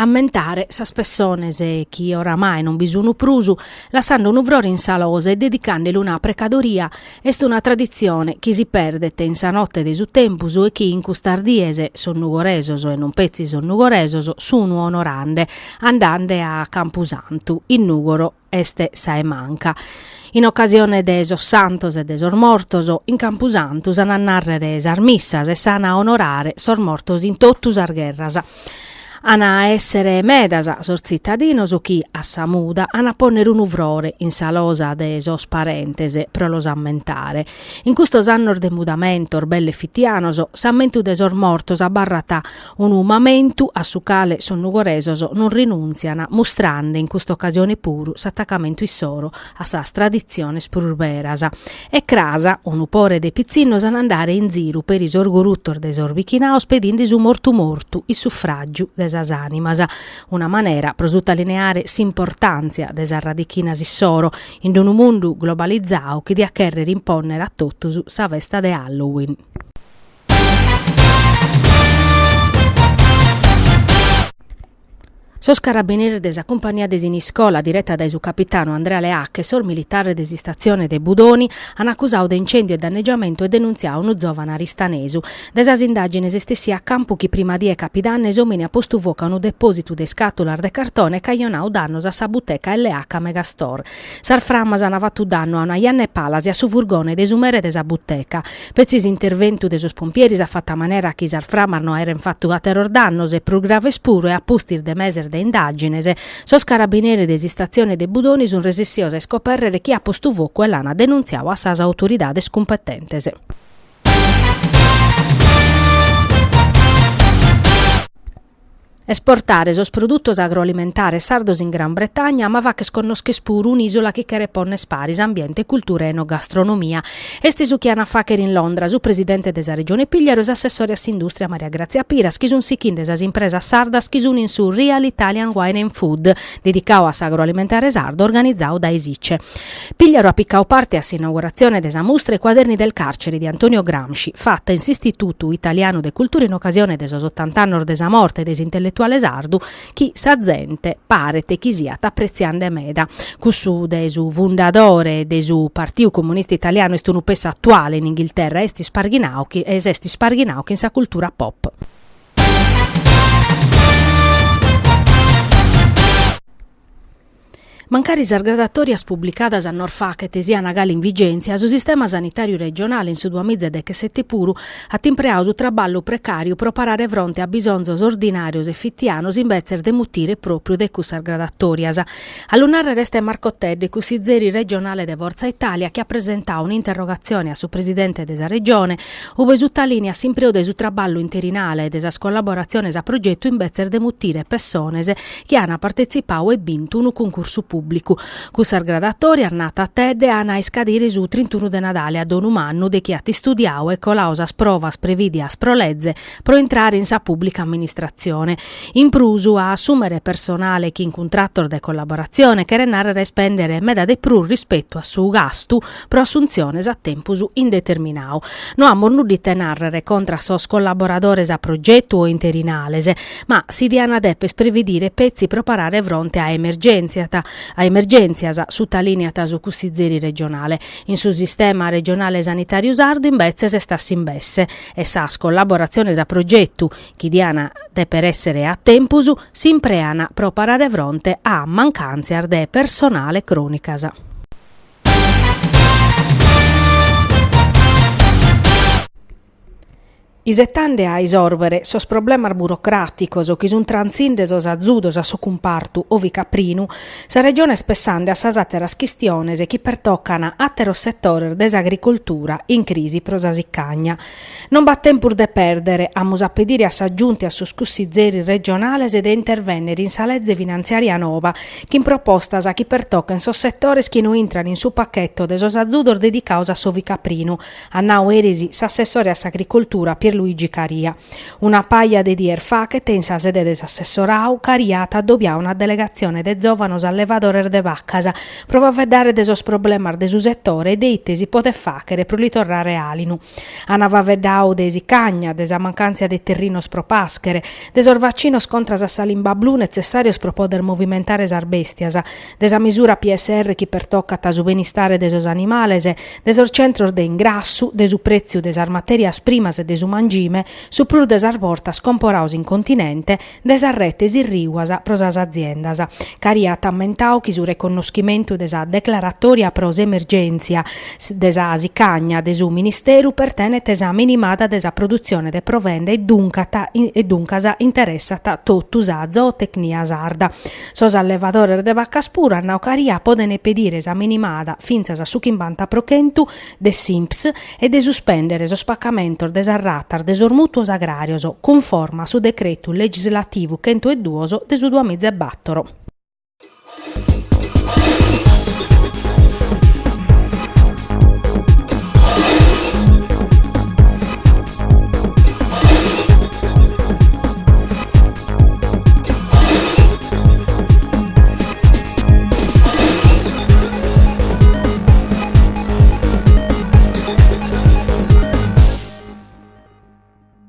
Ammentare sa spessones e chi oramai non bisogna prusu, lasciando un uvrore in salosa e dedicandole una precadoria, est una tradizione chi si perdete in sanotte de su tempusu e chi in custardiese sonnugoresoso e non pezzi sonnugoresoso sunu onorande, andande a Campusantu, in Nugoro este sae manca. In occasione de esos santos e de sor mortoso, in Campusantu san a narrere esar missas e san a onorare sor mortos in tottus argherras. Ana essere medasa sor cittadinos o chi a Samuda ana ponere un uvrore in salosa de esos parentese pro los ammentare. In custos annos de mudamento belle fittianoso s'ammentu de sor mortos abbarrata un umamentu a su cale sonnugoresoso non rinunziana, mostrande in quest'occasione puru s'attaccamento issoro a sa tradizione spurberasa. E crasa un upore de pizzinnos an andare in ziru per i sorguruttor de sor vichinao spedindi su mortu il suffraggiu de esas animas, una manera pro sottolineare s'importanza desa radichinas issoro in un mundu globalizzau che di accherre rimponere a tottus sa festa de Halloween. Sos carabinieri desa compagnia in iscola diretta dai su capitano Andrea Leacche, sor militare desistazione de Budoni, han accusau de incendio e danneggiamento e denunziau unu giovane aristanesu. Desas indagines stessi a campo chi prima die capidanne esomini a postu voca unu depositu de scatular de cartone caionau dannos a sa buteca LH Megastore. Sar frammas han avattu danno a una Ianne Palasi a su furgone desumere desa buteca. Pezzis interventu de sos pompieris a fatta manera chi sar framar no eren fattu a terror dannos e pro grave spuro e a pustir de meser de indaginese, sos carabinieri de stazione de Budoni sun resissiosa e scoperrere chi ha postu voco e l'ana denunziau a sas autoridades competentese. Esportare sos produttos agroalimentari sardos in Gran Bretagna, ma va che sconnosche spuru un'isola che ponne sparis ambiente, cultura e enogastronomia. Esti su Chiana Facher in Londra, su presidente desa regione Pigliero, assessore a industria Maria Grazia Piras, chi sun sichin desas impresa sardas, chi sun in su Real Italian Wine and Food, dedicau a agroalimentare sardo, organizzau da Esicce. Pigliero ha piccau parte a s'inaugurazione desa mostra e quaderni del carcere di Antonio Gramsci, fatta in s'Istituto Italiano de Cultura in occasione desos 80 anni desa morte e des intellettuali sardu, chi s'azzente parete chi sia t'appreziande meda. Cussu de su fundadore de su Partiu Comunista Italiano est unu peso attuale in Inghilterra esti sparghinau chi in sa cultura pop. Mancari sargradatorias publicadas a Norfac e Tesiana Gali in Vigenzia su sistema sanitario regionale in su 2017 puru a timpreau su traballo precario pro parare fronte a bisonzos ordinarios e fittianos in vezzer de mutire proprio de cus sargradatorias. All'unare resta Marco Teddi, cusizeri regionale de Forza Italia, che ha presentato un'interrogazione a su presidente desa regione, ove su talinea s'impreu de su traballo interinale e desa collaborazione a progetto in vezzer de mutire personese che hanno partecipau e vinto un concorso pubblico. Cusar gradatori arnata a Tedde ana iscadere su 31 de Natale ad un umano de chi atti studiau e colausas provas previdias prolezze pro entrare in sa pubblica amministrazione. In prusu a assumere personale chi in contratto de collaborazione che renare e spendere meda de pru rispetto a su gastu pro assunziones a tempusu indeterminau. No amor nudi tenarrere contra sos collaboradores a progetto o interinalese, ma si diana deppes prevedire pezzi pro parare fronte a emergenzias su talinea su cussizeri regionale. In su sistema regionale sanitario sardo in bezzes stas in besse e sas collaborazione a progetto chi diana de per essere a tempusu si impreana pro parare fronte a mancanze de personale cronicas. Isettande a isorbere sos problemas burocraticos o chi sun tranzinde sos azudos a so compartu ovi caprinu, sa regione spessande a sas atteras chistiones e chi pertoccana atteros settore desagricoltura in crisi pro sa siccagna. Non bat tempur de perdere, amus a pedire a s'aggiunti a sos cussizeri regionales e de intervennere in sa legge finanziaria nova, chi in propostas a chi pertocca in sos settores chi no intran in su pacchetto de sos azudos dedicaus a sovi caprinu. Annau erisi s'assessore a s'agricoltura Pier Pierluigi Caria. Una paia di dier fa che tensa sede dell'assessorau cariata addobbià una delegazione de giovanos allevadores de vaccas, prova a vedere desos problemas de su settore e dei si pote facere per li torrare alinu. Anava vedau desi cagna, desa mancanza de terrinos pro paschere, desor vaccinos contras a salimba blu necessarios pro poder movimentare sar bestias, desa misura PSR chi pertocca ta su benistare desos animales, desor centros de ingrassu, desu prezziu desar materias primas e desu mangime, su plur desar portas comporaus in continente, desar retes irriguas prosas aziendas. Caria tammentau chi su riconoscimento desa declaratoria pros emergenzia, desa asicagna desu ministeru pertenet esa minimada desa produzione de provende e duncasa interessata totus a zootecnia sarda. Sos allevadores de vaccas pura annau Caria poden pedire esa minimada finzas a su chimbanta prochentu de simps e de suspendere so spaccamento desa ratar desor mutuos agrarios conforma su decreto legislativu 102 de su 2004.